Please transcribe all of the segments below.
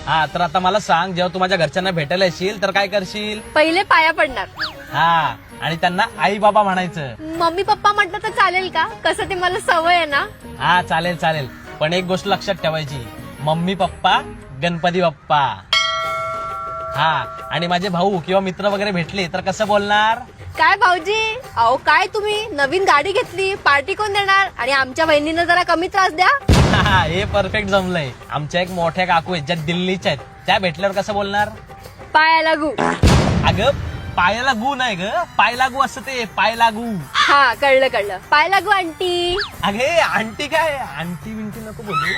हा तर आता मला सांग, जेव्हा तू माझ्या घरच्यांना भेटायला येशील तर काय करशील? पहिले पाया पडणार. हा, आणि त्यांना आई बाबा म्हणायचं. मम्मी पप्पा म्हटलं तर चालेल का? कसं ते मला सवय आहे ना. हा चालेल चालेल, पण एक गोष्ट लक्षात ठेवायची, मम्मी पप्पा गणपती बाप्पा. हा, आणि माझे भाऊ किंवा मित्र वगैरे भेटले तर कसं बोलणार? काय भाऊजी, अहो काय तुम्ही नवीन गाडी घेतली, पार्टी कोण देणार? आणि आमच्या बहिणीनं जरा कमी त्रास द्या. हा, हे परफेक्ट जमलंय. आमच्या एक मोठ्या काकू आहेत ज्या दिल्लीच्या आहेत, त्या भेटल्यावर कसं बोलणार? पाया लागू. अगं पायाला गु नाही ग, पाय लागू असं ते, पाय लागू. हा कळलं, पाय लागू आंटी. अगे आंटी काय, आंटी विंटी नको बोलू,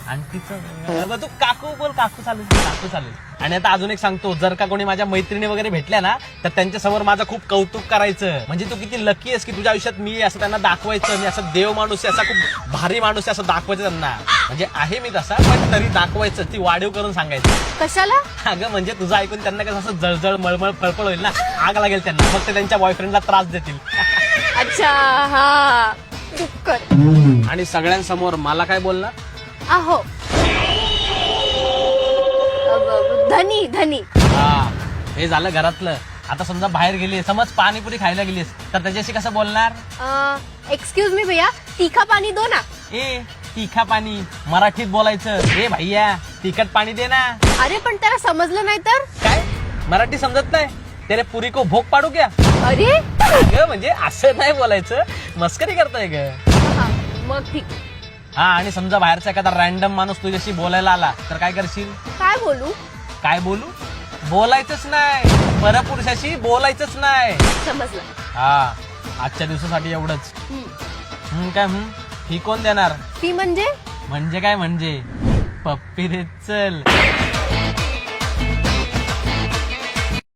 आंटीचं तू काकू बोल, काकू चालेल, काकू चालेल. आणि आता अजून एक सांगतो, जर का कोणी माझ्या मैत्रिणी वगैरे भेटल्या ना तर त्यांच्या समोर माझं खूप कौतुक करायचं. म्हणजे तू किती लकी आहेस की तुझ्या आयुष्यात मी असं त्यांना दाखवायचं, मी असं देव माणूस आहे, असा खूप भारी माणूस आहे असं दाखवायचं त्यांना. म्हणजे आहे मी तसा, पण तरी दाखवायचं, ती वाढीव करून सांगायचं. कशाला? अगं म्हणजे तुझं ऐकून त्यांना कसं असं जळजळ मळमळ फळफळ होईल ना, आग लागेल त्यांना, मग ते त्यांच्या बॉयफ्रेंडला त्रास देतील. अच्छा हा डुक्कर. आणि सगळ्यांसमोर मला काय बोलणार? अहो धनी धनी. हा, हे झालं घरातलं. आता समजा बाहेर गेली, समज पाणीपुरी खायला गेलीस तर त्याच्याशी कसं बोलणार? एक्सक्यूज मी भैया, तीखा पाणी दो ना. ए तिखा पाणी मराठीत बोलायचं. ए भैया तिखट पाणी दे ना. अरे पण त्याला समजलं नाही तर? काय मराठी समजत नाही? तेरे पुरी को भोग पाडू क्या? अरे ग म्हणजे असं नाही बोलायचं, मस्करी करताय ग. हा, मग ठीक. हा, आणि समजा बाहेरचा एखादा रॅन्डम माणूस तुझ्याशी बोलायला आला तर काय करशील? काय बोलू? काय बोलू? बोलायचंच नाही, परपुरुषाशी बोलायचंच नाही. समजलं. हा, आजच्या दिवसासाठी एवढंच. काय ही कोण देणार? ती म्हणजे? म्हणजे काय म्हणजे? पप्पी रे चल.